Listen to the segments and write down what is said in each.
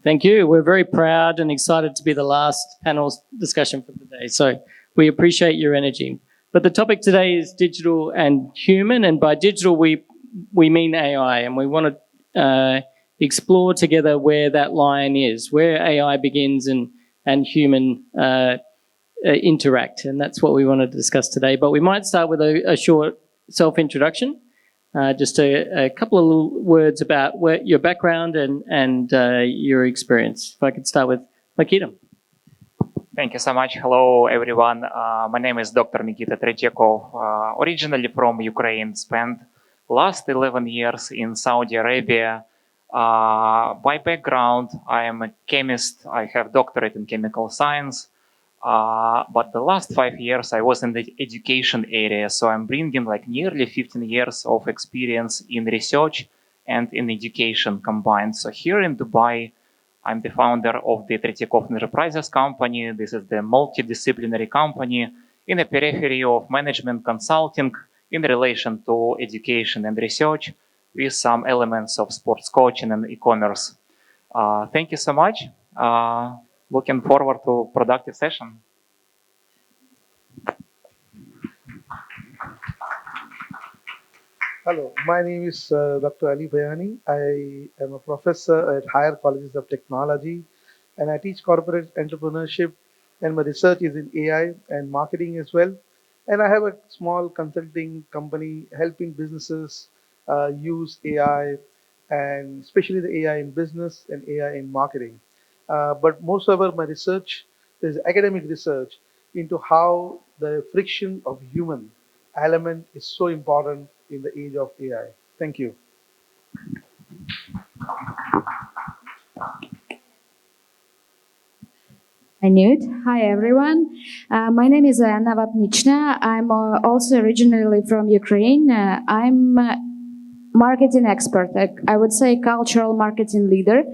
Thank you. We're very proud and excited to be the last panel discussion for the day. So we appreciate your energy. But the topic today is digital and human. And by digital, we mean AI. And we want to explore together where that line is, where AI begins and human interact. And that's what we want to discuss today. But we might start with a short self-introduction. Just a couple of little words about your background and your experience. If I could start with Mykyta. Thank you so much. Hello, everyone. My name is Dr. Mykyta Tretiakov, originally from Ukraine, spent last 11 years in Saudi Arabia. By background, I am a chemist. I have doctorate in chemical science. But the last 5 years, I was in the education area. So I'm bringing like nearly 15 years of experience in research and in education combined. So here in Dubai, I'm the founder of the Tretiakov Enterprises company. This is the multidisciplinary company in the periphery of management consulting in relation to education and research with some elements of sports coaching and e-commerce. Thank you so much. Looking forward to a productive session. Hello, my name is Dr. Ali Bhayani. I am a professor at higher colleges of technology and I teach corporate entrepreneurship, and my research is in AI and marketing as well. And I have a small consulting company helping businesses use AI, and especially the AI in business and AI in marketing. But most of my research is academic research into how the friction of human element is so important in the age of AI. Thank you. Unmute. Hi, everyone. My name is Vapnichna. I'm also originally from Ukraine. I'm a marketing expert. I would say cultural marketing leader.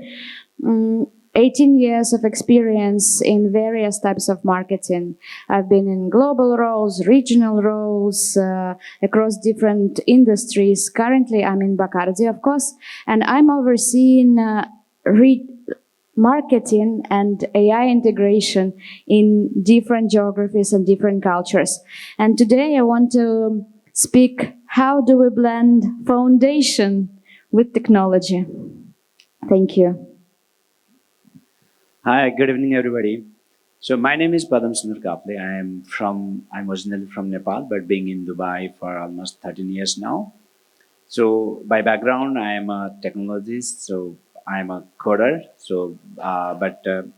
18 years of experience in various types of marketing. I've been in global roles, regional roles, across different industries. Currently, I'm in Bacardi, of course, and I'm overseeing marketing and AI integration in different geographies and different cultures. And today I want to speak, how do we blend foundation with technology? Thank you. Hi, good evening, everybody. So my name is Padam Sundar Kafle. I'm originally from Nepal, but being in Dubai for almost 13 years now. So by background, I am a technologist. So I am a coder. So, the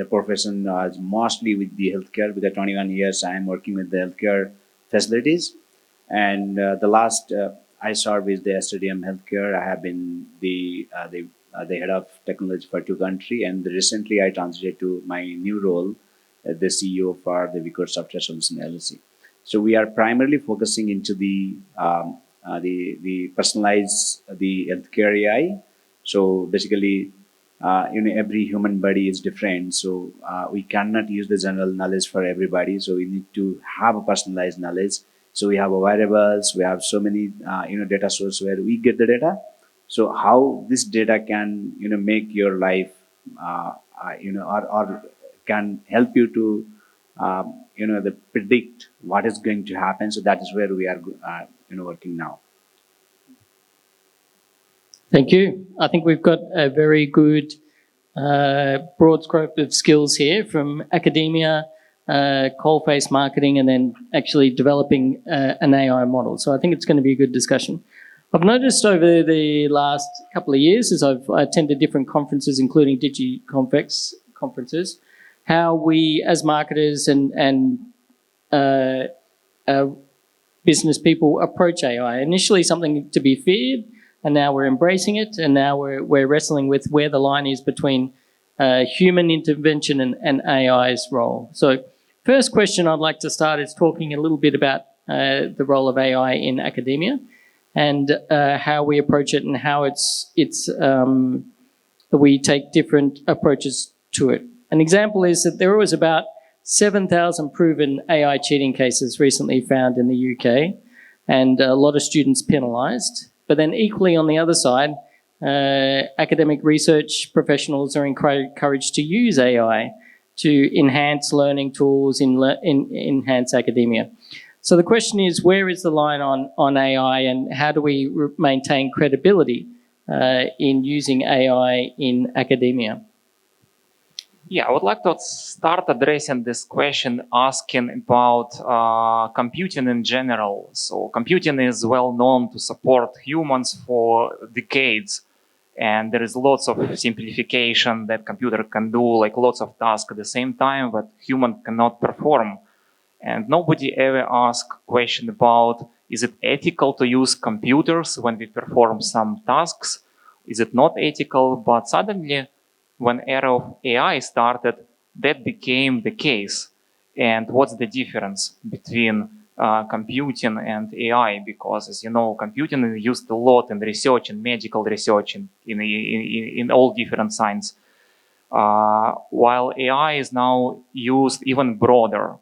profession is mostly with the healthcare. With the 21 years, I am working with the healthcare facilities, and the last I served with the STDM Healthcare. I have been the head of technology for 2 countries, and recently I transited to my new role as the CEO for the vCodes Software Solution LLC. So we are primarily focusing into the personalized the healthcare AI. So basically, every human body is different. So we cannot use the general knowledge for everybody. So we need to have a personalized knowledge. So we have a variables. We have so many data sources where we get the data. So how this data can make your life or can help you to predict what is going to happen. So that is where we are working now. Thank you. I think we've got a very good broad scope of skills here, from academia, coal-face marketing, and then actually developing an AI model. So I think it's going to be a good discussion. I've noticed over the last couple of years, as I've attended different conferences, including DigiConfex conferences, how we as marketers and business people approach AI. Initially something to be feared, and now we're embracing it, and now we're wrestling with where the line is between human intervention and AI's role. So first question I'd like to start is talking a little bit about the role of AI in academia, and how we approach it, and how we take different approaches to it. An example is that there was about 7,000 proven AI cheating cases recently found in the UK, and a lot of students penalised. But then equally on the other side, academic research professionals are encouraged to use AI to enhance learning tools, enhance academia. So the question is, where is the line on AI, and how do we maintain credibility in using AI in academia? Yeah, I would like to start addressing this question asking about computing in general. So computing is well known to support humans for decades. And there is lots of simplification that computer can do, like lots of tasks at the same time, but human cannot perform. And nobody ever asked question about, is it ethical to use computers when we perform some tasks? Is it not ethical? But suddenly, when era of AI started, that became the case. And what's the difference between computing and AI? Because, as you know, computing is used a lot in research, in medical research, in all different science. While AI is now used even broader.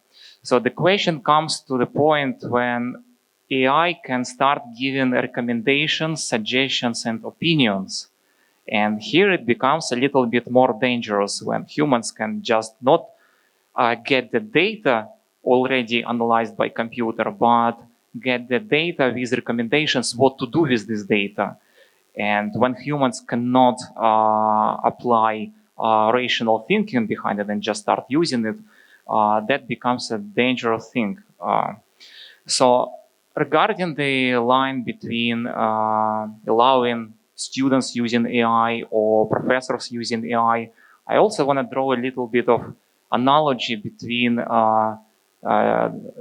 So the question comes to the point when AI can start giving recommendations, suggestions, and opinions. And here it becomes a little bit more dangerous when humans can just not get the data already analyzed by computer, but get the data with recommendations what to do with this data. And when humans cannot apply rational thinking behind it and just start using it, that becomes a dangerous thing. So regarding the line between allowing students using AI or professors using AI, I also want to draw a little bit of analogy between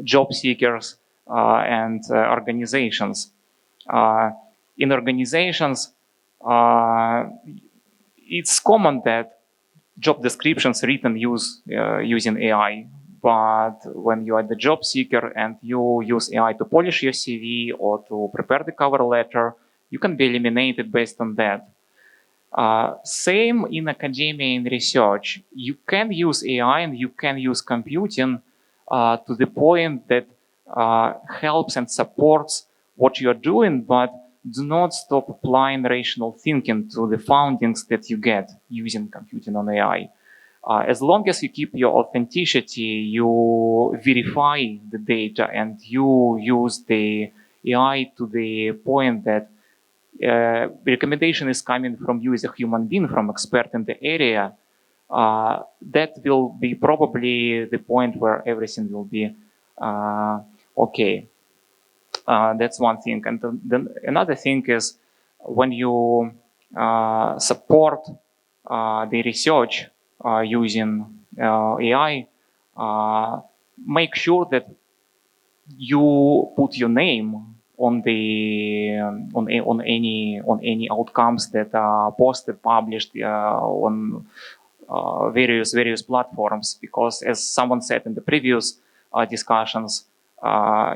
job seekers and organizations. In organizations, it's common that job descriptions written using AI. But when you are the job seeker and you use AI to polish your CV or to prepare the cover letter, you can be eliminated based on that. Same in academia and research. You can use AI and you can use computing to the point that helps and supports what you're doing, but do not stop applying rational thinking to the findings that you get using computing on AI. As long as you keep your authenticity, you verify the data and you use the AI to the point that recommendation is coming from you as a human being, from expert in the area, that will be probably the point where everything will be okay. That's one thing. And then another thing is when you support the research using AI, make sure that you put your name on the on any outcomes that are posted, published on various platforms. Because as someone said in the previous discussions,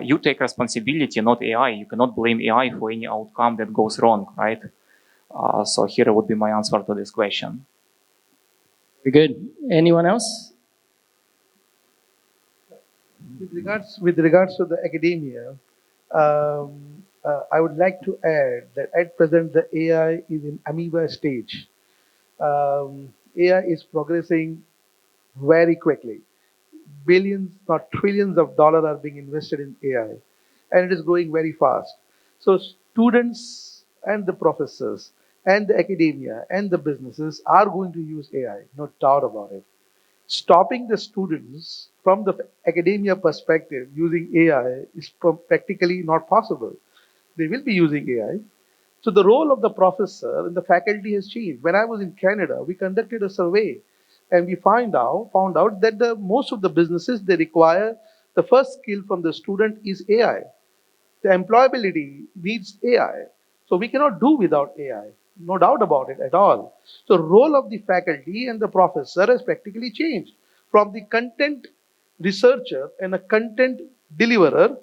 you take responsibility, not AI. You cannot blame AI for any outcome that goes wrong, right? So here would be my answer to this question. Very good. Anyone else? With regards to the academia, I would like to add that at present the AI is in amoeba stage. AI is progressing very quickly. Billions, not trillions of dollars are being invested in AI, and it is growing very fast. So students and the professors and the academia and the businesses are going to use AI, no doubt about it. Stopping the students from the academia perspective using AI is practically not possible. They will be using AI. So the role of the professor and the faculty has changed. When I was in Canada, we conducted a survey and we found out that most of the businesses, they require the first skill from the student is AI. The employability needs AI. So we cannot do without AI. No doubt about it at all. So role of the faculty and the professor has practically changed from the content researcher and a content deliverer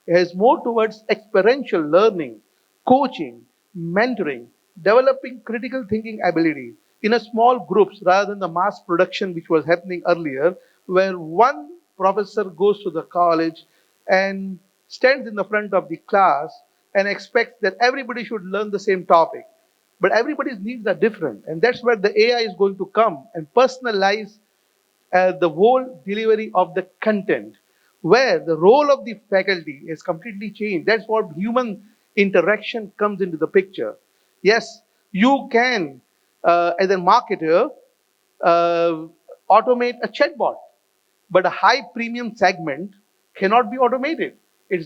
has more towards experiential learning, coaching, mentoring, developing critical thinking ability in a small groups rather than the mass production which was happening earlier, where one professor goes to the college and stands in the front of the class and expects that everybody should learn the same topic. But everybody's needs are different, and that's where the AI is going to come and personalize the whole delivery of the content, where the role of the faculty is completely changed. That's what human interaction comes into the picture. Yes, you can, as a marketer, uh, automate a chatbot, but a high premium segment cannot be automated.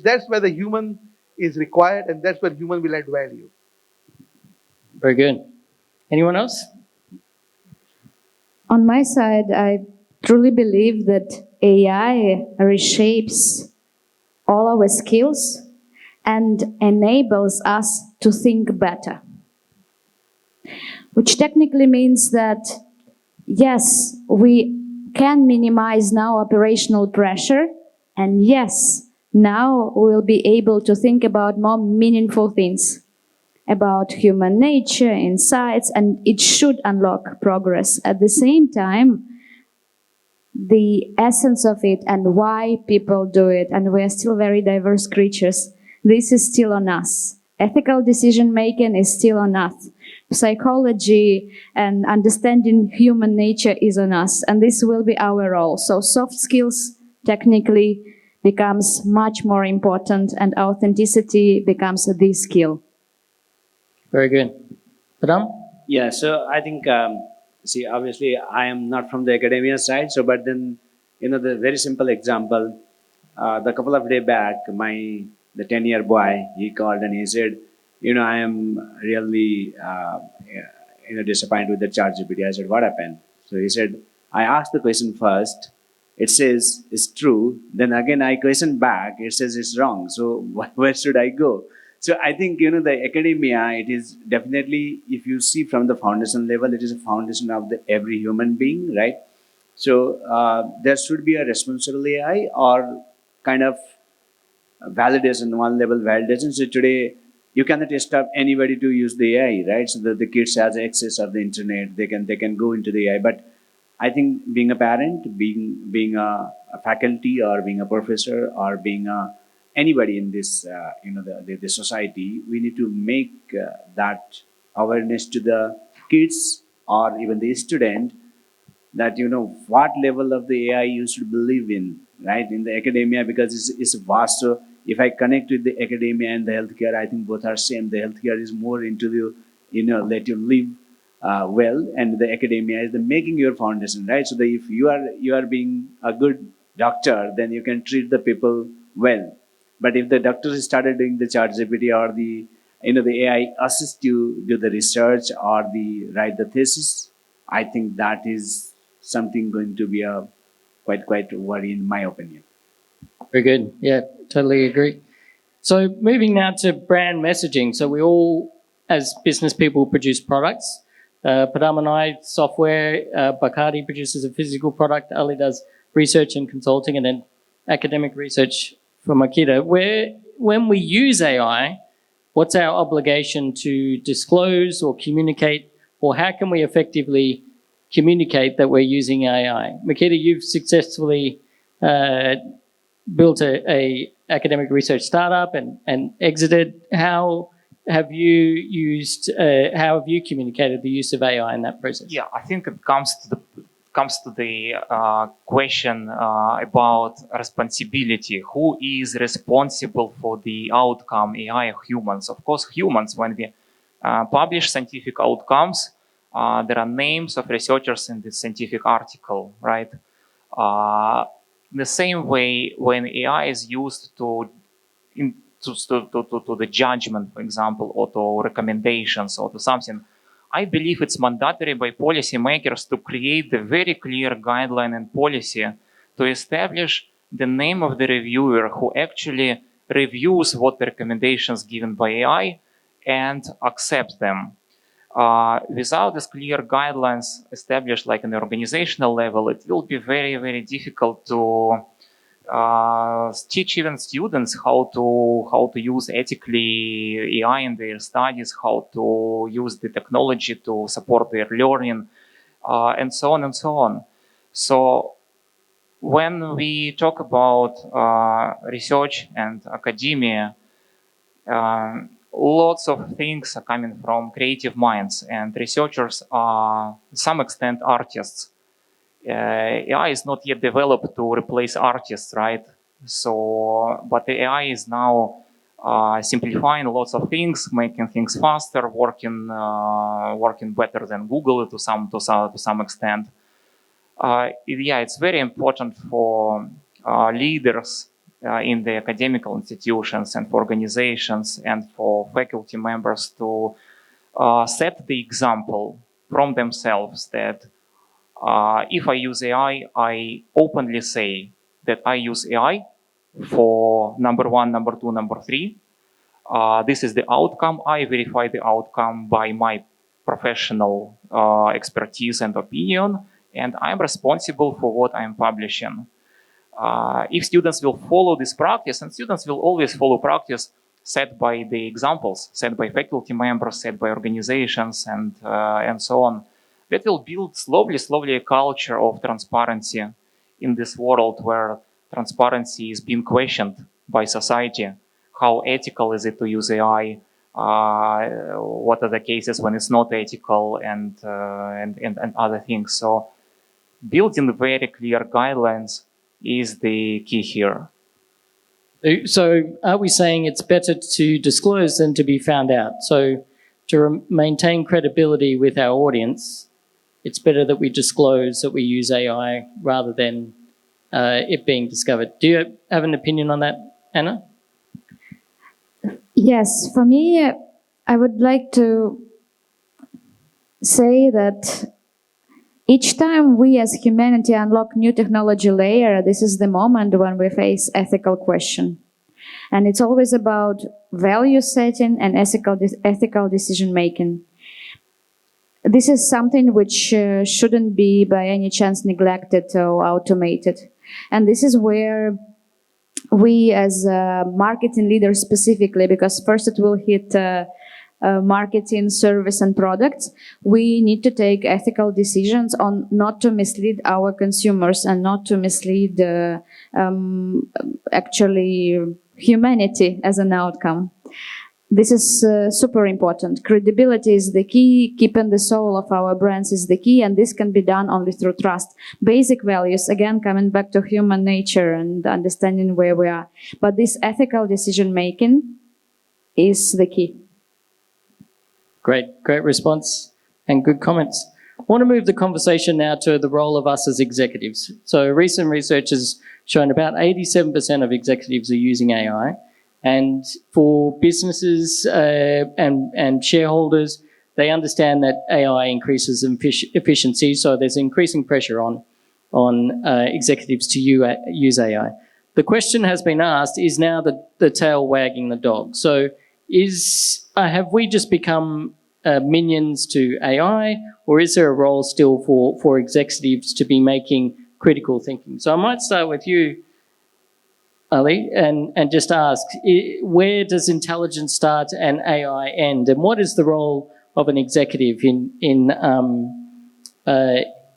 That's where the human is required, and that's where human will add value. Very good. Anyone else? On my side, I truly believe that AI reshapes all our skills and enables us to think better. Which technically means that, yes, we can minimize now operational pressure, and yes, now we'll be able to think about more meaningful things, about human nature, insights, and it should unlock progress. At the same time, the essence of it and why people do it, and we're still very diverse creatures, this is still on us. Ethical decision making is still on us. Psychology and understanding human nature is on us, and this will be our role. So soft skills technically becomes much more important, and authenticity becomes the skill. Very good. Padam? Yeah, so I think, see, obviously, I am not from the academia side, so but then, the very simple example, the couple of days back, the 10-year boy, he called and he said, I am really, disappointed with the ChatGPT. I said, what happened? So he said, I asked the question first. It says it's true. Then again, I question back. It says it's wrong. So where should I go? So I think, the academia, it is definitely, if you see from the foundation level, it is a foundation of every human being, right? So there should be a responsible AI or kind of validation, one level validation. So today, you cannot stop anybody to use the AI, right? So that the kids has access of the internet, they can go into the AI. But I think being a parent, being a faculty, or being a professor, or being anybody in this, the society, we need to make that awareness to the kids or even the student, that what level of the AI you should believe in, right? In the academia, because it's vast. So if I connect with the academia and the healthcare, I think both are same. The healthcare is more into the let you live well, and the academia is the making your foundation, right? So that if you are being a good doctor, then you can treat the people well. But if the doctors started doing the ChatGPT or the the AI assist you do the research or the write the thesis, I think that is something going to be a quite worry in my opinion. Very good. Yeah, totally agree. So moving now to brand messaging. So we all, as business people, produce products. Padam and I, software. Bacardi produces a physical product. Ali does research and consulting, and then academic research for Mykyta. When we use AI, what's our obligation to disclose or communicate, or how can we effectively communicate that we're using AI? Mykyta, you've successfully built a academic research startup and exited. How have you communicated the use of AI in that process? Yeah, I think it comes to the question about responsibility. Who is responsible for the outcome? AI, humans. Of course, humans. When we publish scientific outcomes, there are names of researchers in the scientific article, right? The same way, when AI is used to the judgment, for example, or to recommendations or to something, I believe it's mandatory by policymakers to create the very clear guideline and policy to establish the name of the reviewer who actually reviews what the recommendations given by AI and accepts them. Without these clear guidelines established like in the organizational level, it will be very, very difficult to teach even students how to use ethically AI in their studies, how to use the technology to support their learning, and so on and so on. So when we talk about research and academia, lots of things are coming from creative minds, and researchers are, to some extent, artists. AI is not yet developed to replace artists, right? So, but the AI is now simplifying lots of things, making things faster, working better than Google to some extent. Yeah, it's very important for leaders in the academical institutions and for organizations and for faculty members to set the example from themselves that if I use AI, I openly say that I use AI for number one, number two, number three. This is the outcome. I verify the outcome by my professional expertise and opinion, and I'm responsible for what I'm publishing. If students will follow this practice, and students will always follow practice set by the examples, set by faculty members, set by organizations, and so on, that will build slowly a culture of transparency in this world where transparency is being questioned by society. How ethical is it to use AI? What are the cases when it's not ethical, and other things? So building very clear guidelines is the key here. So are we saying it's better to disclose than to be found out? So to maintain credibility with our audience, it's better that we disclose that we use AI rather than it being discovered. Do you have an opinion on that, Anna? Yes, for me, I would like to say that each time we as humanity unlock new technology layer, this is the moment when we face ethical question. And it's always about value setting and ethical decision making. This is something which shouldn't be by any chance neglected or automated. And this is where we as marketing leaders specifically, because first it will hit marketing, service and products, we need to take ethical decisions on not to mislead our consumers and not to mislead actually humanity as an outcome. This is super important. Credibility is the key. Keeping the soul of our brands is the key, and this can be done only through trust. Basic values, again, coming back to human nature and understanding where we are. But this ethical decision making is the key. Great response and good comments. I want to move the conversation now to the role of us as executives. So recent research has shown about 87% of executives are using AI. And for businesses and shareholders, they understand that AI increases efficiency, so there's increasing pressure on executives to use AI. The question has been asked, is now the tail wagging the dog? So have we just become minions to AI, or is there a role still for executives to be making critical thinking? So I might start with you, Ali, and just ask, where does intelligence start and AI end? And what is the role of an executive in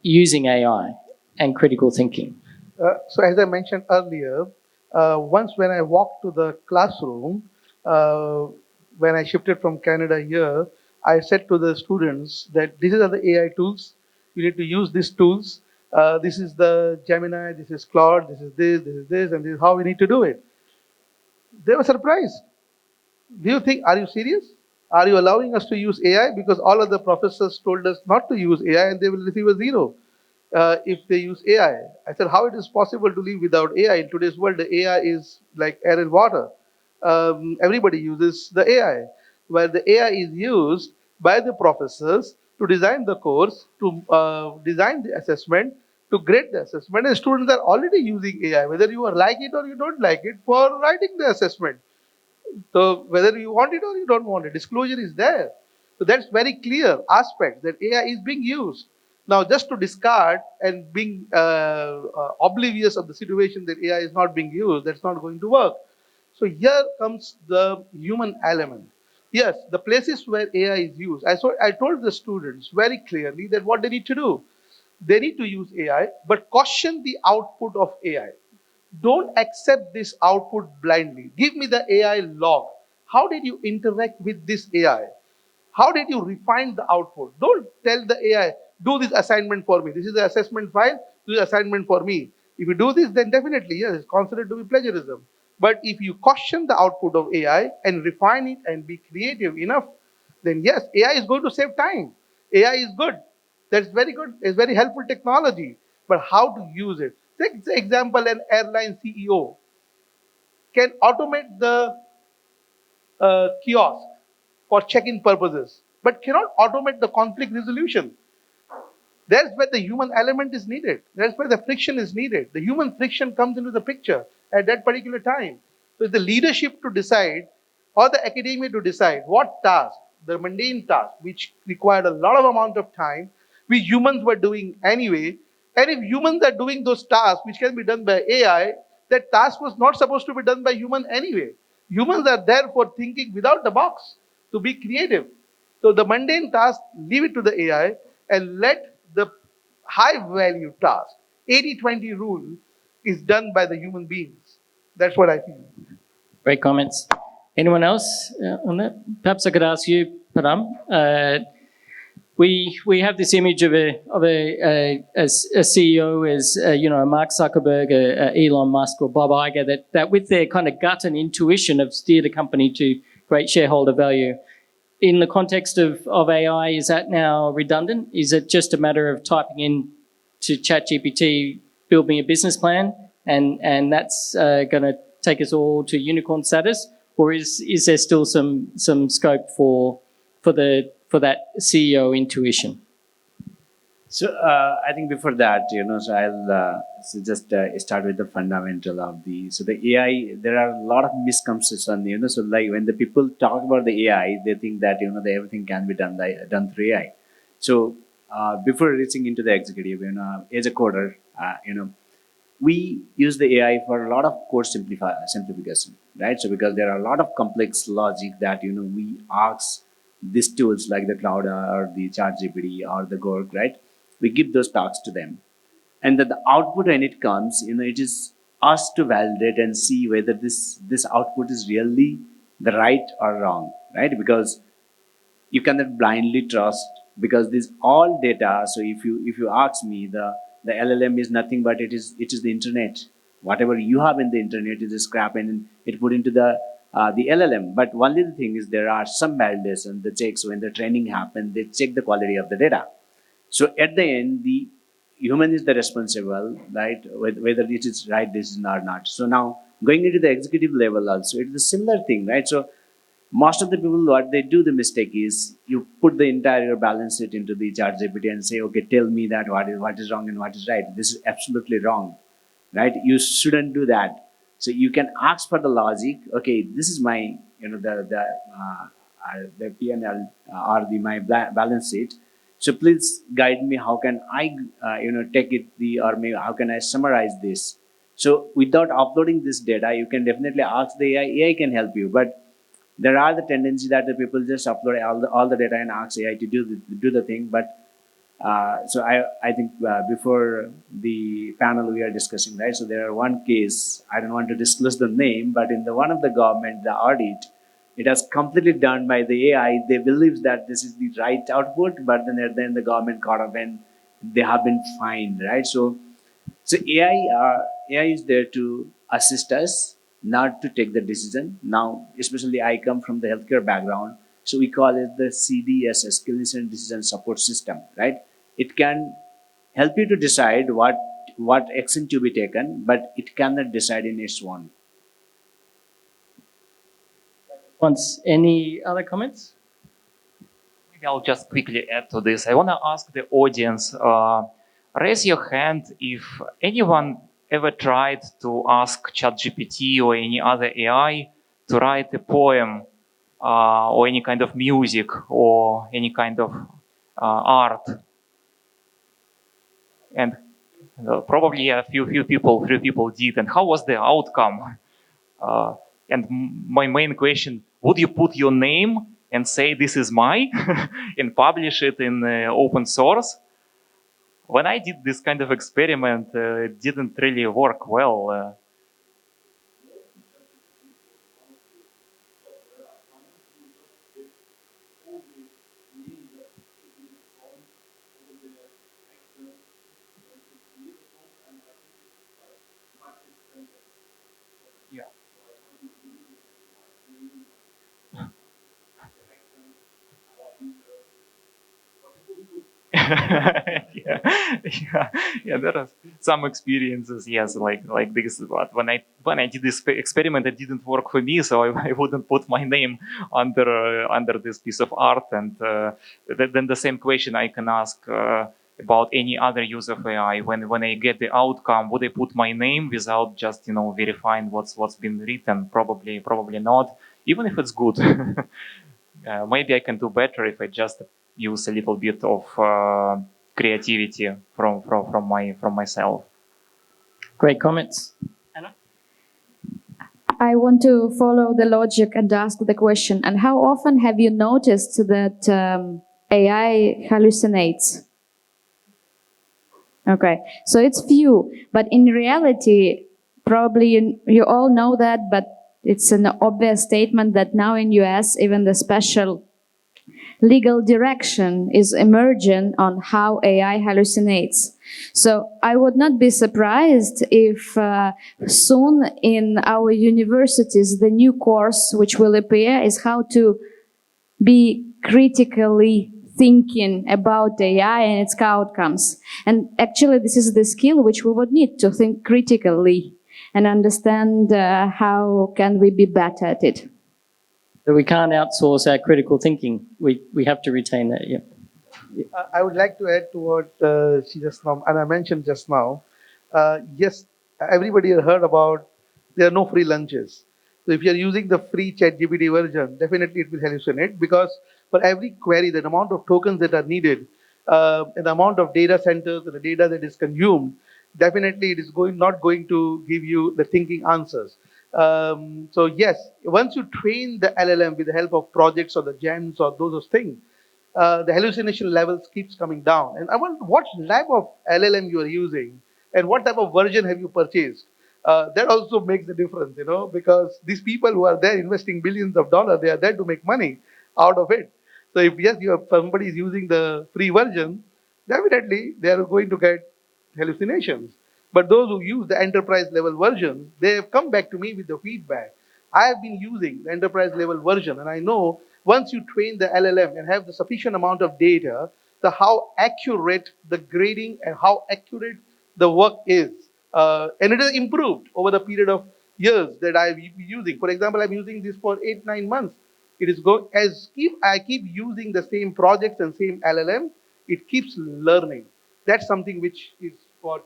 using AI and critical thinking? So as I mentioned earlier, once when I walked to the classroom, when I shifted from Canada here, I said to the students that these are the AI tools. You need to use these tools. This is the Gemini, this is Claude, this is this, and this is how we need to do it. They were surprised. Do you think, are you serious? Are you allowing us to use AI? Because all of the professors told us not to use AI and they will receive a 0 if they use AI. I said, how it is possible to live without AI? In today's world, the AI is like air and water. Everybody uses the AI. Where the AI is used by the professors to design the course, to design the assessment, to grade the assessment, and students are already using AI, whether you like it or you don't like it, for writing the assessment. So whether you want it or you don't want it, disclosure is there. So that's very clear aspect that AI is being used. Now, just to discard and being oblivious of the situation that AI is not being used, that's not going to work. So here comes the human element. Yes, the places where AI is used. I told the students very clearly that what they need to do. They need to use AI, but caution the output of AI. Don't accept this output blindly. Give me the AI log. how did you interact with this AI? How did you refine the output? Don't tell the AI, do this assignment for me. This is the assessment file, do the assignment for me. If you do this, then definitely, yes, it's considered to be plagiarism. But if you caution the output of AI and refine it and be creative enough, then yes, AI is going to save time. AI is good. That's very good. It's very helpful technology. But how to use it? Take the example, an airline CEO can automate the kiosk for check-in purposes, but cannot automate the conflict resolution. That's where the human element is needed. That's where the friction is needed. The human friction comes into the picture at that particular time. So it's the leadership to decide, or the academia to decide what task, the mundane task, which required a lot of amount of time, which humans were doing anyway. And if humans are doing those tasks which can be done by AI, that task was not supposed to be done by human anyway. Humans are there for thinking without the box, to be creative. So the mundane task, leave it to the AI and let the high value task, 80-20 rule, is done by the human beings. That's what I feel. Great comments. Anyone else on that? Perhaps I could ask you, Padam. We have this image of a CEO as a Mark Zuckerberg, a Elon Musk, or Bob Iger that with their kind of gut and intuition have steered a company to great shareholder value. In the context of AI, is that now redundant? Is it just a matter of typing in to ChatGPT, build me a business plan, and that's going to take us all to unicorn status, or is there still some scope for that CEO intuition? So I think before that, so I'll just start with the fundamental of the AI. There are a lot of misconceptions, so like when the people talk about the AI, they think that that everything can be done through AI. So before reaching into the executive, as a coder, we use the AI for a lot of code simplification, right? So because there are a lot of complex logic that we ask these tools like the Cloud or the ChatGPT or the Gorg, right? We give those tasks to them, and that the output when it comes, it is us to validate and see whether this output is really the right or wrong, right? Because you cannot blindly trust, because this all data. So if you ask me, the LLM is nothing but it is the internet. Whatever you have in the internet is a scrap and it put into the LLM. But only the thing is there are some validation, the checks when the training happens, they check the quality of the data. So at the end, the human is the responsible, right? Whether it is right decision or not. So now going into the executive level also, it is a similar thing, right? So most of the people, what they do the mistake is you put the entire balance sheet into the ChatGPT and say, okay, tell me that what is wrong and what is right. This is absolutely wrong, right? You shouldn't do that. So you can ask for the logic. Okay, this is my the P&L or my balance sheet. So please guide me. How can I, take it or maybe how can I summarize this? So without uploading this data, you can definitely ask the AI. AI can help you, but there are the tendency that the people just upload all the data and ask AI to do the thing. But so I think before the panel we are discussing, right? So there are one case, I don't want to disclose the name, but in the one of the government, the audit, it has completely done by the AI. They believe that this is the right output, but then the government caught up and they have been fined, right? So AI is there to assist us, not to take the decision. Now, especially I come from the healthcare background, so we call it the CDS, Skill and Decision Support System, right? It can help you to decide what action to be taken, but it cannot decide in its own. Any other comments? Maybe I'll just quickly add to this. I want to ask the audience, raise your hand if anyone ever tried to ask ChatGPT or any other AI to write a poem or any kind of music or any kind of art. And probably a few people did. And how was the outcome? And my main question, would you put your name and say this is mine and publish it in open source? When I did this kind of experiment, it didn't really work well. Yeah. Yeah, yeah, yeah. There are some experiences, yes, like this. But when I did this experiment, it didn't work for me, so I wouldn't put my name under this piece of art. And then the same question I can ask about any other use of AI. When I get the outcome, would I put my name without just verifying what's been written? Probably not. Even if it's good. Maybe I can do better if I just use a little bit of creativity from myself. Great comments. I want to follow the logic and ask the question, and how often have you noticed that AI hallucinates? Okay, so it's few, but in reality, probably you all know that, but it's an obvious statement that now in US, even the special legal direction is emerging on how AI hallucinates. So I would not be surprised if soon in our universities, the new course which will appear is how to be critically thinking about AI and its outcomes. And actually, this is the skill which we would need to think critically and understand how can we be better at it. So we can't outsource our critical thinking. We have to retain that, yeah. I would like to add to what she just now, and I mentioned just now. Yes, everybody has heard about there are no free lunches. So if you are using the free ChatGPT version, definitely it will hallucinate because for every query, the amount of tokens that are needed, and the amount of data centers and the data that is consumed, definitely it is not going to give you the thinking answers. So yes, once you train the LLM with the help of projects or the gems or those things, the hallucination levels keeps coming down. And I wonder what type of LLM you are using and what type of version have you purchased. That also makes the difference, because these people who are there investing billions of dollars, they are there to make money out of it. So if yes, somebody is using the free version, definitely they are going to get hallucinations. But those who use the enterprise level version, they have come back to me with the feedback. I have been using the enterprise level version, and I know once you train the LLM and have the sufficient amount of data, how accurate the grading and how accurate the work is. And it has improved over the period of years that I've been using. For example, I'm using this for 8-9 months. It is I keep using the same projects and same LLM, it keeps learning. That's something which is for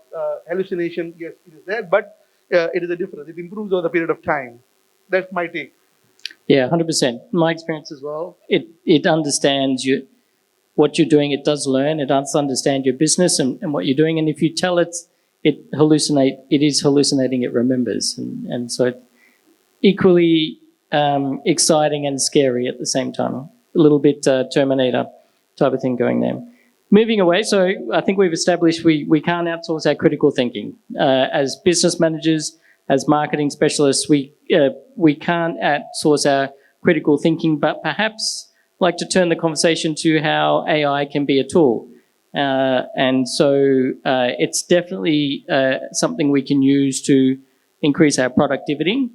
hallucination. Yes, it is there, but it is a difference. It improves over the period of time. That's my take. Yeah, 100%. My experience as well. It understands what you're doing. It does learn. It does understand your business and what you're doing. And if you tell it it is hallucinating. It remembers, and so it's equally exciting and scary at the same time. A little bit Terminator type of thing going there. Moving away, so I think we've established we can't outsource our critical thinking. As business managers, as marketing specialists, we can't outsource our critical thinking, but perhaps like to turn the conversation to how AI can be a tool. And so it's definitely something we can use to increase our productivity.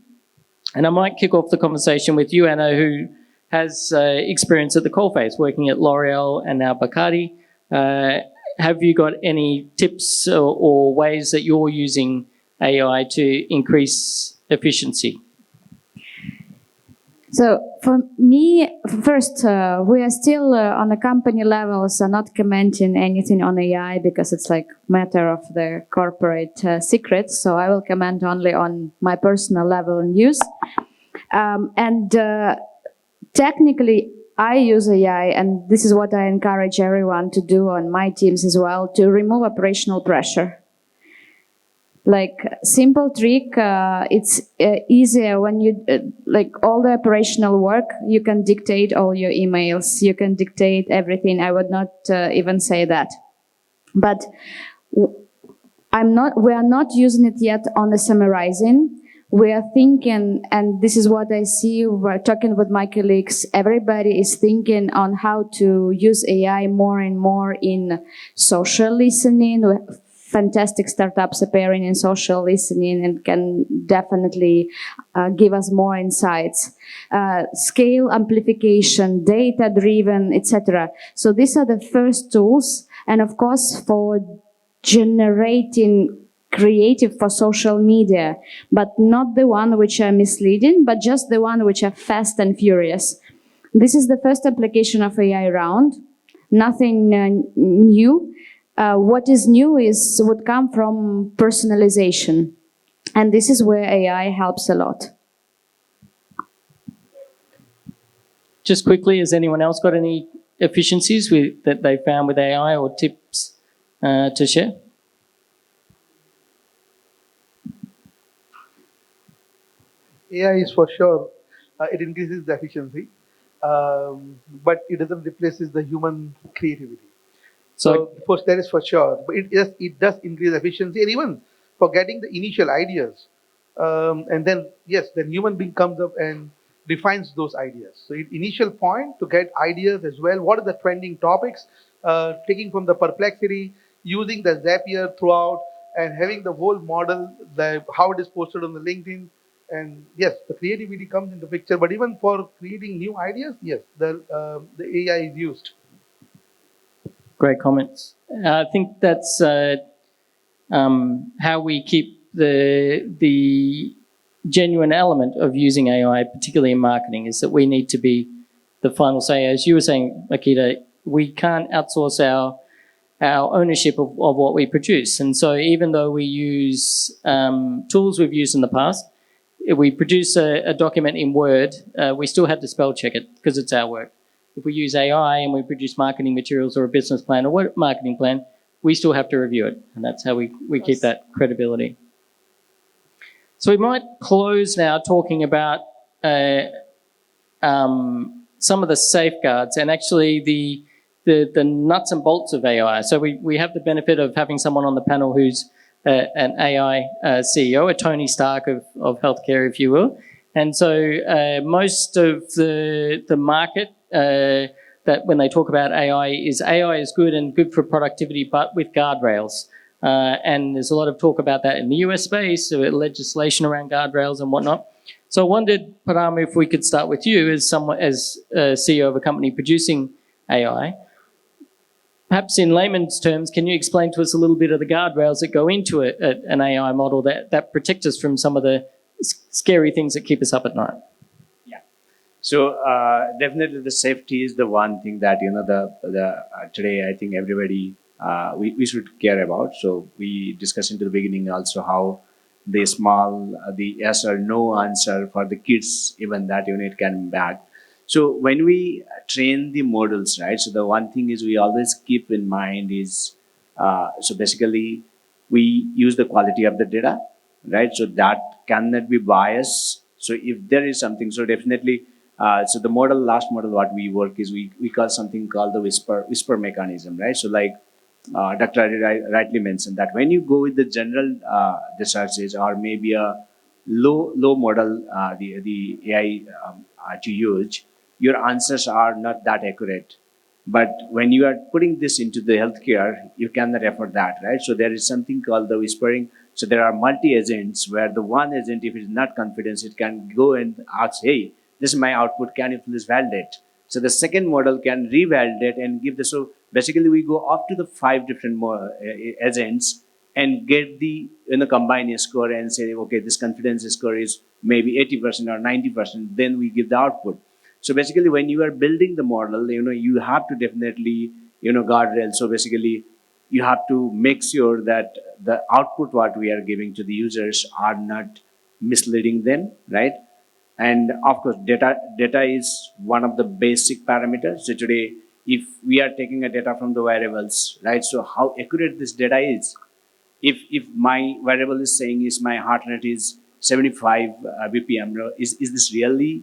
And I might kick off the conversation with you, Anna, who has experience at the coalface, working at L'Oreal and now Bacardi. Have you got any tips or ways that you're using AI to increase efficiency? So for me, first, we are still on the company level, so not commenting anything on AI because it's like matter of the corporate secrets. So I will comment only on my personal level and use. Technically, I use AI, and this is what I encourage everyone to do on my teams as well, to remove operational pressure. Like simple trick, it's easier when you, like all the operational work, you can dictate all your emails, you can dictate everything. I would not even say that. But we are not using it yet on the summarizing. We are thinking, and this is what I see, we're talking with my colleagues, everybody is thinking on how to use AI more and more in social listening, fantastic startups appearing in social listening and can definitely give us more insights. Scale, amplification, data-driven, etc. So these are the first tools. And of course, for generating creative for social media, but not the one which are misleading, but just the one which are fast and furious. This is the first application of AI round. Nothing new. What is new would come from personalization. And this is where AI helps a lot. Just quickly, has anyone else got any efficiencies that they found with AI or tips to share? AI is for sure, it increases the efficiency, but it doesn't replace the human creativity. So, that is for sure. But it does increase efficiency, and even for getting the initial ideas. And then, yes, then human being comes up and defines those ideas. So, initial point to get ideas as well. What are the trending topics? Taking from the perplexity, using the Zapier throughout, and having the whole model, how it is posted on the LinkedIn. And yes, the creativity comes into picture. But even for creating new ideas, yes, the AI is used. Great comments. I think that's how we keep the genuine element of using AI, particularly in marketing, is that we need to be the final say. As you were saying, Mykyta, we can't outsource our ownership of what we produce. And so even though we use tools we've used in the past, if we produce a document in Word, we still have to spell check it because it's our work. If we use AI and we produce marketing materials or a business plan or a marketing plan, we still have to review it. And that's how we keep that credibility. So we might close now talking about some of the safeguards and actually the nuts and bolts of AI. So we have the benefit of having someone on the panel who's an AI CEO, a Tony Stark of healthcare, if you will. And so most of the market that when they talk about AI is good and good for productivity, but with guardrails. And there's a lot of talk about that in the US space, so legislation around guardrails and whatnot. So I wondered, Padam, if we could start with you as CEO of a company producing AI. Perhaps in layman's terms, can you explain to us a little bit of the guardrails that go into an AI model that protect us from some of the scary things that keep us up at night? Yeah. So definitely the safety is the one thing that, today I think everybody, we should care about. So we discussed in the beginning also how the yes or no answer for the kids, even that unit can impact. So when we train the models, right? So the one thing is we always keep in mind is, so basically we use the quality of the data, right? So that cannot be biased. So if there is something, so definitely, so the last model what we work is we call something called the whisper mechanism, right? So like Dr. Ari rightly mentioned that when you go with the general researches or maybe a low model, the AI to use, your answers are not that accurate. But when you are putting this into the healthcare, you cannot afford that, right? So there is something called the whispering. So there are multi-agents where the one agent, if it is not confident, it can go and ask, hey, this is my output, can you please validate? So the second model can revalidate and give so basically we go up to the 5 different agents and get the combine score and say, okay, this confidence score is maybe 80% or 90%, then we give the output. So basically, when you are building the model, you have to definitely, guardrail. So basically, you have to make sure that the output what we are giving to the users are not misleading them, right? And of course, data is one of the basic parameters. So today, if we are taking a data from the variables, right? So how accurate this data is? If my variable is saying is my heart rate is 75 BPM, is this really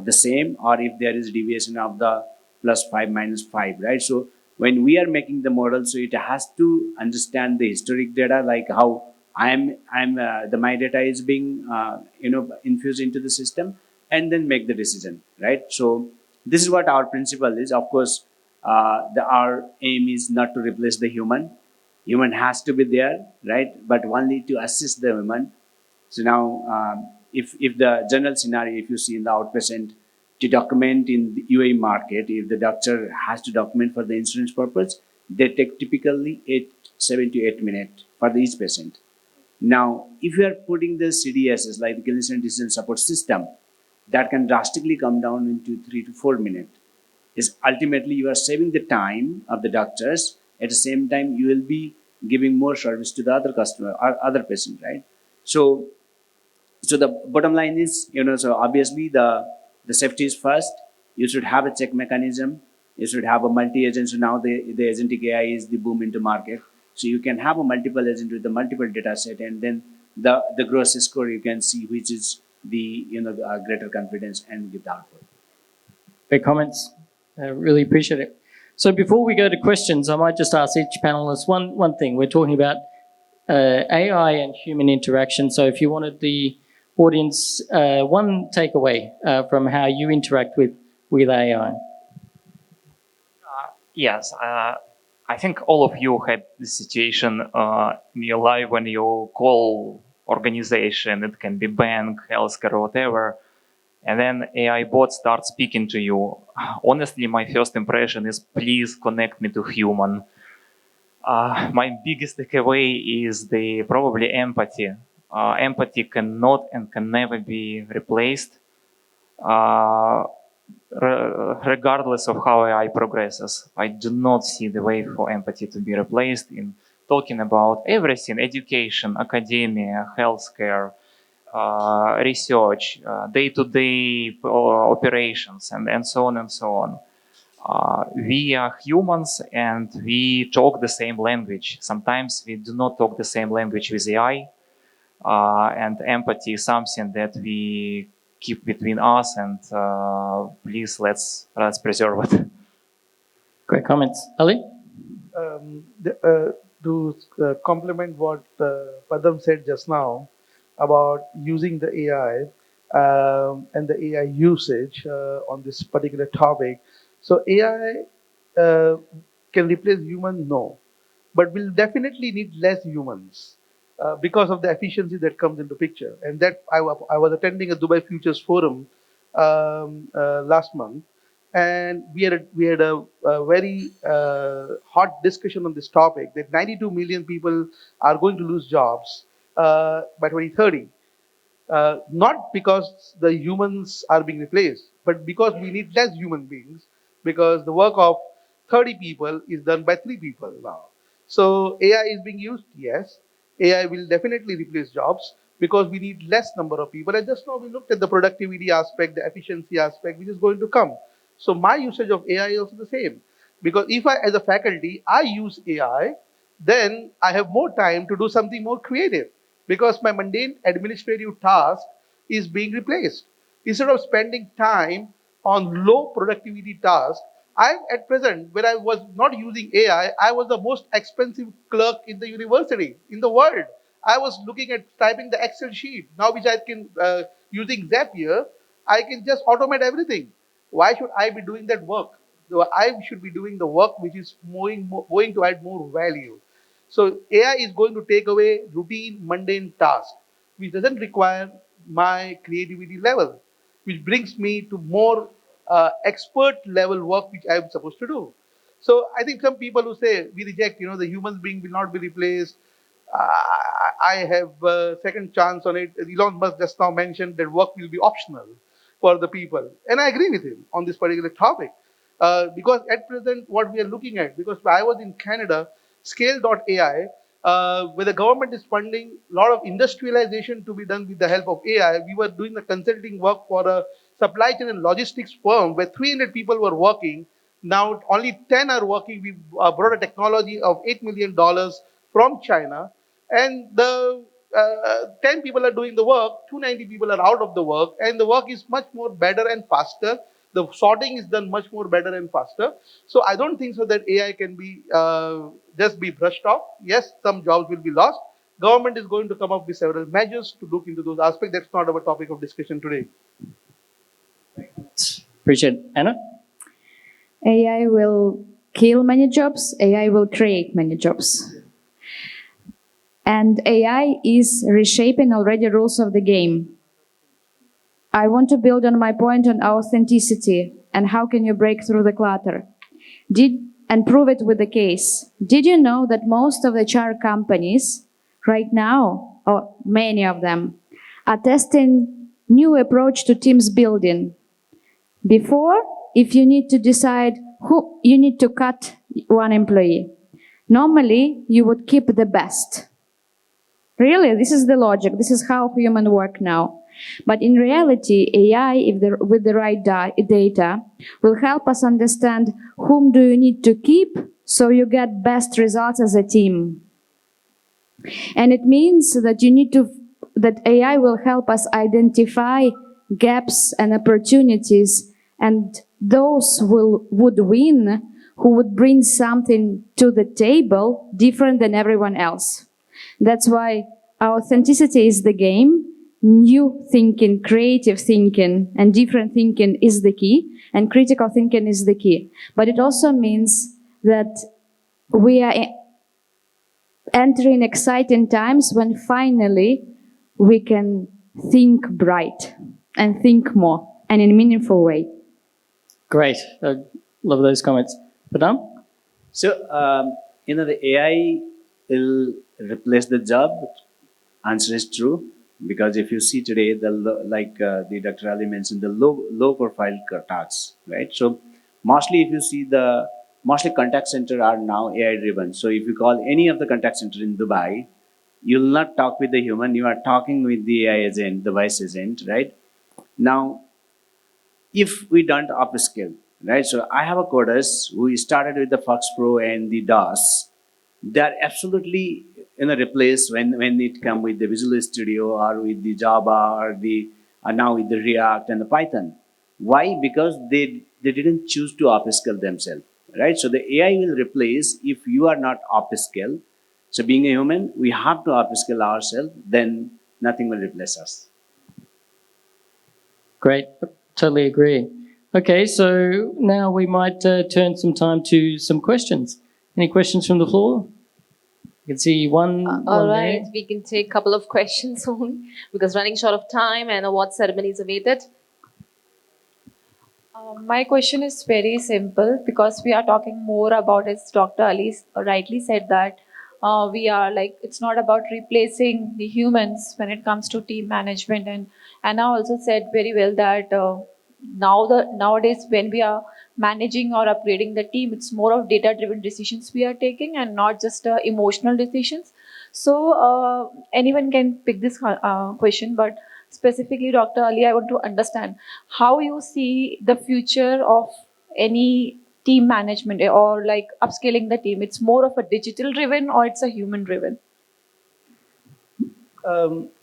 the same, or if there is deviation of the +5 -5, right? So when we are making the model, so it has to understand the historic data, like how my data is being infused into the system, and then make the decision, right? So this is what our principle is. Of course, our aim is not to replace the human, Human has to be there, right? But only to assist the human. So now, if the general scenario, if you see in the outpatient, to document in the UAE market, if the doctor has to document for the insurance purpose, they take typically 7 to 8 minutes for the each patient. Now, if you are putting the CDSs, like the clinician decision support system, that can drastically come down into 3 to 4 minutes. Is ultimately you are saving the time of the doctors. At the same time, you will be giving more service to the other customer or other patient, right? So the bottom line is, so obviously the safety is first. You should have a check mechanism. You should have a multi-agent. So now the agentic AI is the boom into market. So you can have a multiple agent with the multiple data set, and then the gross score you can see which is the greater confidence and give the output. Great comments. I really appreciate it. So before we go to questions, I might just ask each panelist one thing. We're talking about AI and human interaction. So if you wanted the audience one takeaway from how you interact with AI. Yes, I think all of you had this situation in your life when you call organization, it can be bank, healthcare, or whatever, and then AI bot starts speaking to you. Honestly, my first impression is, please connect me to human. My biggest takeaway is probably empathy. Empathy cannot and can never be replaced, regardless of how AI progresses. I do not see the way for empathy to be replaced in talking about everything: education, academia, healthcare, research, day-to-day operations, and so on and so on. We are humans and we talk the same language. Sometimes we do not talk the same language with AI, and empathy is something that we keep between us, and please let's preserve it. Great comments. Ali? To complement what Padam said just now about using the AI and the AI usage on this particular topic. So AI can replace human? No. But we'll definitely need less humans because of the efficiency that comes into picture. And that I was attending a Dubai Futures Forum last month, and we had a very hot discussion on this topic that 92 million people are going to lose jobs by 2030. Not because the humans are being replaced, but because we need less human beings, because the work of 30 people is done by 3 people now. So AI is being used, yes. AI will definitely replace jobs because we need less number of people. And just now we looked at the productivity aspect, the efficiency aspect, which is going to come. So my usage of AI is also the same. Because if I, as a faculty, I use AI, then I have more time to do something more creative because my mundane administrative task is being replaced. Instead of spending time on low productivity tasks, I at present, when I was not using AI, I was the most expensive clerk in the university, in the world. I was looking at typing the Excel sheet. Now which I can, using Zapier, I can just automate everything. Why should I be doing that work? So I should be doing the work which is going to add more value. So AI is going to take away routine, mundane tasks, which doesn't require my creativity level, which brings me to more expert level work which I'm supposed to do. So I think some people who say we reject, the human being will not be replaced. I have a second chance on it. Elon Musk just now mentioned that work will be optional for the people. And I agree with him on this particular topic. Because at present, what we are looking at, because I was in Canada, Scale.ai, where the government is funding a lot of industrialization to be done with the help of AI. We were doing the consulting work for a supply chain and logistics firm where 300 people were working. Now only 10 are working. We brought a technology of $8 million from China, and the 10 people are doing the work, 290 people are out of the work, and the work is much more better and faster. The sorting is done much more better and faster. So I don't think so that AI can be just be brushed off. Yes, some jobs will be lost. Government is going to come up with several measures to look into those aspects. That's not our topic of discussion today. Appreciate it. Anna? AI will kill many jobs. AI will create many jobs. And AI is reshaping already rules of the game. I want to build on my point on authenticity and how can you break through the clutter. And prove it with the case. Did you know that most of the HR companies right now, or many of them, are testing new approach to teams building? Before, if you need to decide who, you need to cut one employee. Normally, you would keep the best. Really, this is the logic. This is how humans work now. But in reality, AI, with the right data, will help us understand whom do you need to keep so you get best results as a team. And it means that that AI will help us identify gaps and opportunities, and those would win who would bring something to the table different than everyone else. That's why authenticity is the game. New thinking, creative thinking, and different thinking is the key, and critical thinking is the key. But it also means that we are entering exciting times when finally we can think bright and think more and in a meaningful way. Great. I love those comments. Padam? So, the AI will replace the job. Answer is true. Because if you see today, the Dr. Ali mentioned, the low profile tasks, right? So mostly if you see mostly contact center are now AI driven. So if you call any of the contact center in Dubai, you'll not talk with the human, you are talking with the AI agent, the voice agent, right? Now, if we don't upskill, right? So I have a coders who started with the Fox Pro and the DOS. They are absolutely replace when it come with the Visual Studio or with the Java or now with the React and the Python. Why? Because they didn't choose to upskill themselves, right? So the AI will replace if you are not upskill. So being a human, we have to upskill ourselves. Then nothing will replace us. Great. Totally agree. Okay, so now we might turn some time to some questions. Any questions from the floor? I can see one. All right, there. we can take a couple of questions only because running short of time and award ceremony is awaited. My question is very simple because we are talking more about, as Dr. Ali rightly said, that we are like, it's not about replacing the humans when it comes to team management. And Anna also said very well that nowadays when we are managing or upgrading the team, it's more of data-driven decisions we are taking and not just emotional decisions. So anyone can pick this question, but specifically, Dr. Ali, I want to understand how you see the future of any team management or like upscaling the team. It's more of a digital driven or it's a human driven?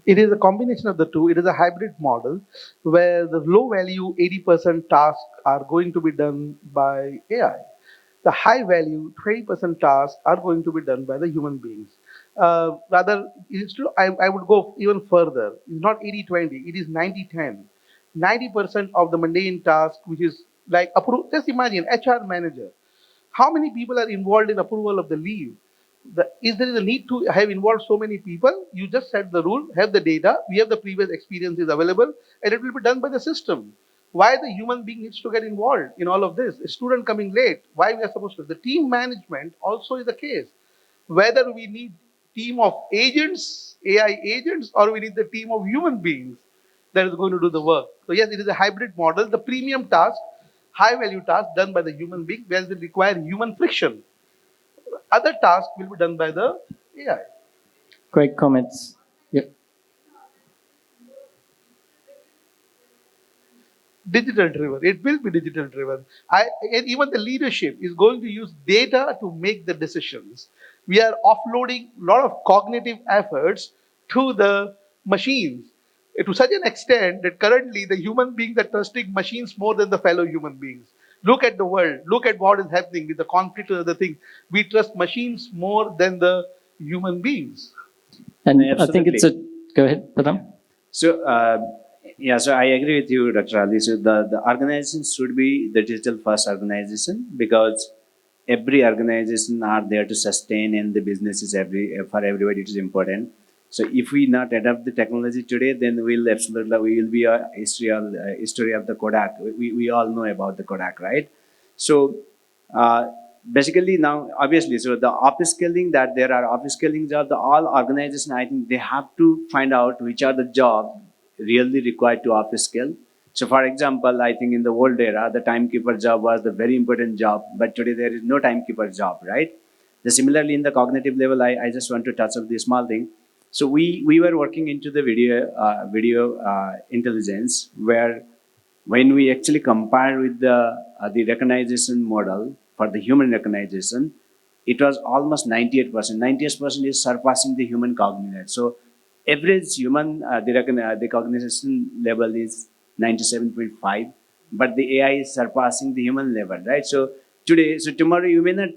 It is a combination of the two. It is a hybrid model where the low value 80% tasks are going to be done by AI. The high value 20% tasks are going to be done by the human beings. I would go even further. It's not 80-20, it is 90-10. 90% of the mundane task, which is like just imagine HR manager. How many people are involved in approval of the leave? Is there a need to have involved so many people? You just set the rule, have the data, we have the previous experiences available, and it will be done by the system. Why the human being needs to get involved in all of this? A student coming late, why we are supposed to? The team management also is the case. Whether we need team of agents, AI agents, or we need the team of human beings that is going to do the work. So yes, it is a hybrid model. The premium task, high value task done by the human being, where it will require human friction. Other tasks will be done by the AI. Great comments. Yep. Digital driven. It will be digital driven. And even the leadership is going to use data to make the decisions. We are offloading a lot of cognitive efforts to the machines to such an extent that currently the human beings are trusting machines more than the fellow human beings. Look at the world. Look at what is happening with the conflict and other things. We trust machines more than the human beings. And Absolutely. I think go ahead, Padam. So, so I agree with you, Dr. Ali. So the organization should be the digital first organization because every organization are there to sustain, and the business is for everybody. It is important. So if we not adopt the technology today, then we will be a history of the Kodak. We all know about the Kodak, right? So basically now, obviously, so the upskilling, that there are upskilling jobs. All organizations, I think they have to find out which are the jobs really required to upskill. So for example, I think in the old era, the timekeeper job was the very important job, but today there is no timekeeper job, right? Similarly, in the cognitive level, I just want to touch on this small thing. So we were working into the video intelligence, where when we actually compare with the recognition model for the human recognition, it was almost 98%. 98% is surpassing the human cognition. So average human the cognition level is 97.5, but the AI is surpassing the human level, right? So tomorrow you may not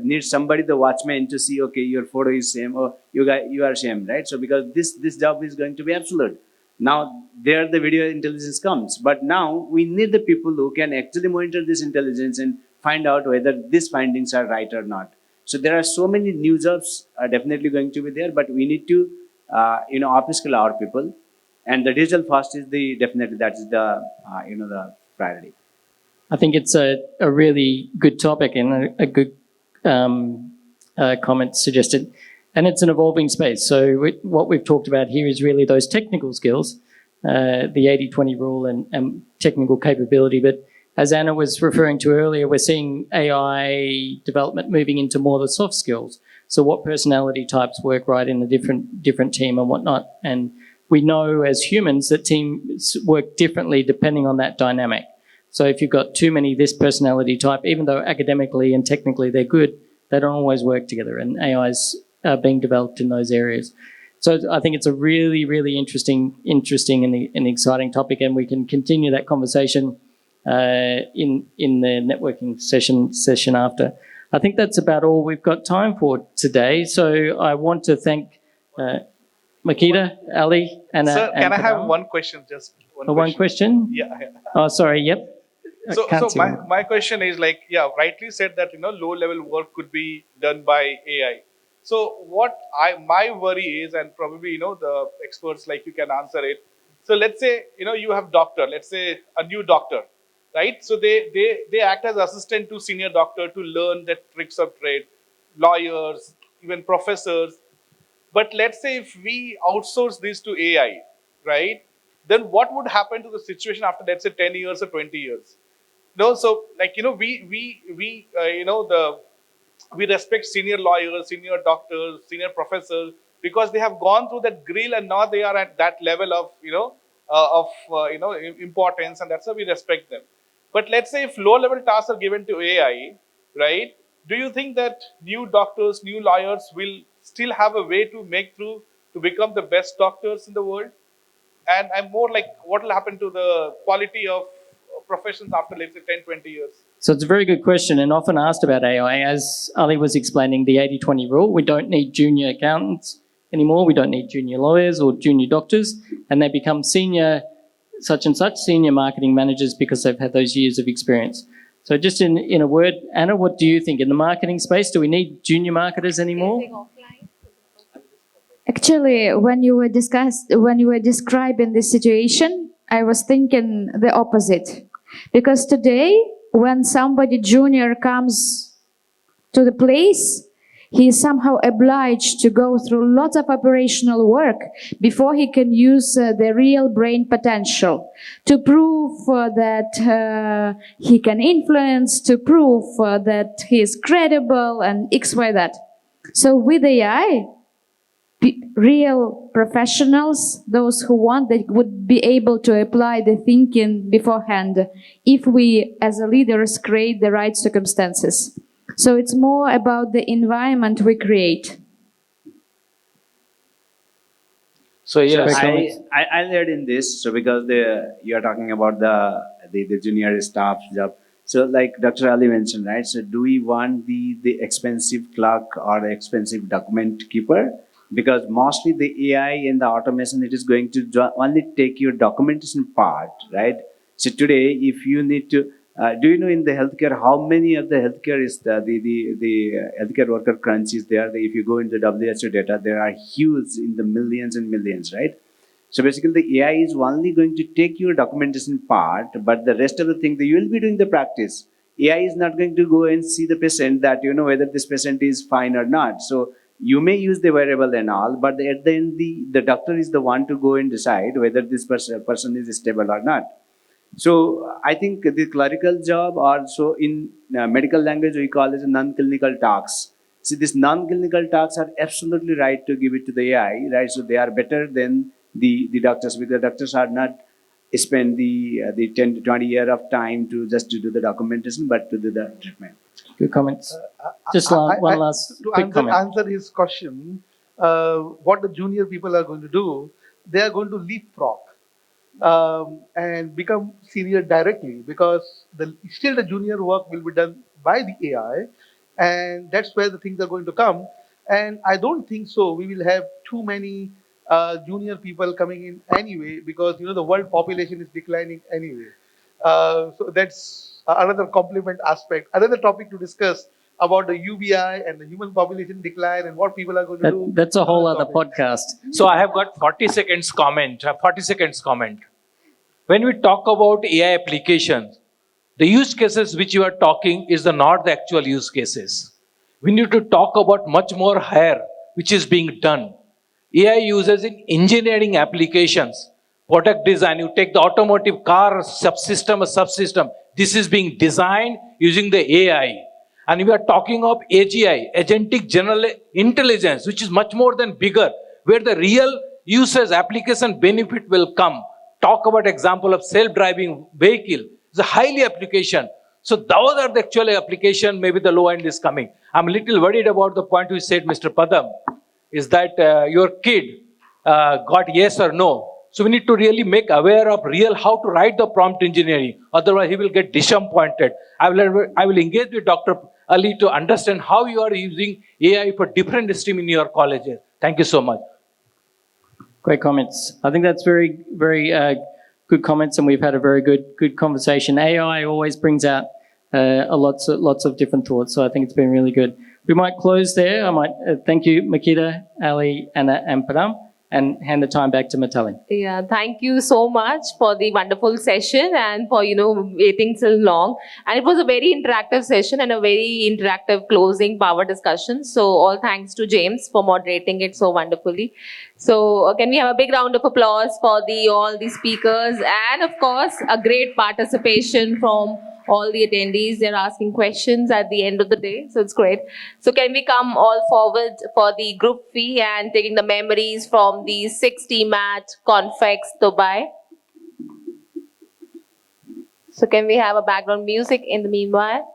need somebody, the watchman, to see, okay, your photo is same, or you are same, right? So because this job is going to be absolute. Now there the video intelligence comes, but now we need the people who can actually monitor this intelligence and find out whether these findings are right or not. So there are so many new jobs are definitely going to be there, but we need to upskill our people, and the digital first is definitely that is the priority. I think it's a really good topic and a good comment suggested. And it's an evolving space. So what we've talked about here is really those technical skills, the 80-20 rule and technical capability. But as Anna was referring to earlier, we're seeing AI development moving into more the soft skills. So what personality types work right in a different team and whatnot. And we know as humans that teams work differently depending on that dynamic. So if you've got too many this personality type, even though academically and technically they're good, they don't always work together. And AI's being developed in those areas. So I think it's a really, really interesting and exciting topic, and we can continue that conversation in the networking session after. I think that's about all we've got time for today. So I want to thank Mykyta, Ali, Anna, Sir, can I have Padam. one question? Just one One question? Yeah. Oh, sorry. Yep. So my question is, like, yeah, rightly said that low level work could be done by AI. So what my worry is, and probably the experts like you can answer it. So let's say you have doctor, let's say a new doctor, right? So they act as assistant to senior doctor to learn the tricks of trade, lawyers, even professors. But let's say if we outsource this to AI, right? Then what would happen to the situation after, let's say, 10 years or 20 years? So like we respect senior lawyers, senior doctors, senior professors, because they have gone through that grill and now they are at that level of importance, and that's why we respect them. But let's say if low level tasks are given to AI, right? Do you think that new doctors, new lawyers will still have a way to make through to become the best doctors in the world? And I'm more like, what will happen to the quality of professions after, let's say, 10, 20 years? So it's a very good question and often asked about AI. As Ali was explaining, the 80-20 rule, we don't need junior accountants anymore. We don't need junior lawyers or junior doctors, and they become senior such and such, senior marketing managers, because they've had those years of experience. So just in a word, Anna, what do you think? In the marketing space, do we need junior marketers anymore? Actually, when you were describing this situation, I was thinking the opposite. Because today, when somebody junior comes to the place, he is somehow obliged to go through lots of operational work before he can use the real brain potential to prove that he can influence, to prove that he is credible, and X, Y, that. So with AI, real professionals, those who want, they would be able to apply the thinking beforehand if we as a leaders create the right circumstances. So it's more about the environment we create. So yeah, I'll add in this. So because you are talking about the junior staff job. So like Dr. Ali mentioned, right? So do we want the expensive clerk or the expensive document keeper? Because mostly the AI and the automation, it is going to only take your documentation part, right? So today, if you need to, Do you know in the healthcare how many of the healthcare is the healthcare worker crunch is there? If you go into the WHO data, there are huge in the millions and millions, right? So basically, the AI is only going to take your documentation part, but the rest of the thing that you will be doing the practice. AI is not going to go and see the patient that whether this patient is fine or not. So you may use the wearable and all, but at the end, the doctor is the one to go and decide whether this person is stable or not. So I think the clerical job, also in medical language, we call it non-clinical tasks. See, these non-clinical tasks are absolutely right to give it to the AI, right? So they are better than the doctors, because the doctors are not spend the 10 to 20 year of time to just to do the documentation, but to do the treatment. Good comments. Just one last quick comment. Answer his question, what the junior people are going to do, they are going to leapfrog and become senior directly, because still the junior work will be done by the AI, and that's where the things are going to come. And I don't think so we will have too many junior people coming in anyway, because the world population is declining anyway. So that's another complement aspect, another topic to discuss about the UBI and the human population decline and what people are going to do. That's a whole other podcast. So I have got 40 seconds comment. When we talk about AI applications, the use cases which you are talking is not the actual use cases. We need to talk about much more higher, which is being done. AI uses in engineering applications, product design. You take the automotive car subsystem. This is being designed using the AI. And we are talking of AGI, Agentic General Intelligence, which is much more than bigger, where the real users, application benefit will come. Talk about example of self-driving vehicle. It's a highly application. So those are the actual application, maybe the low end is coming. I'm a little worried about the point you said, Mr. Padam, is that your kid got yes or no. So we need to really make aware of real how to write the prompt engineering. Otherwise, he will get disappointed. I will engage with Dr. Ali to understand how you are using AI for different stream in your colleges. Thank you so much. Great comments. I think that's very, very good comments, and we've had a very good conversation. AI always brings out lots of different thoughts, so I think it's been really good. We might close there. I might thank you, Mykyta, Ali, Anna, and Padam, and hand the time back to Mitali. Yeah, thank you so much for the wonderful session and for, waiting so long. And it was a very interactive session and a very interactive closing power discussion. So all thanks to James for moderating it so wonderfully. So can we have a big round of applause for all the speakers, and of course, a great participation from all the attendees. They're asking questions at the end of the day, so it's great. So can we come all forward for the group fee and taking the memories from the 6 DMAT CONFEX Dubai? So can we have a background music in the meanwhile?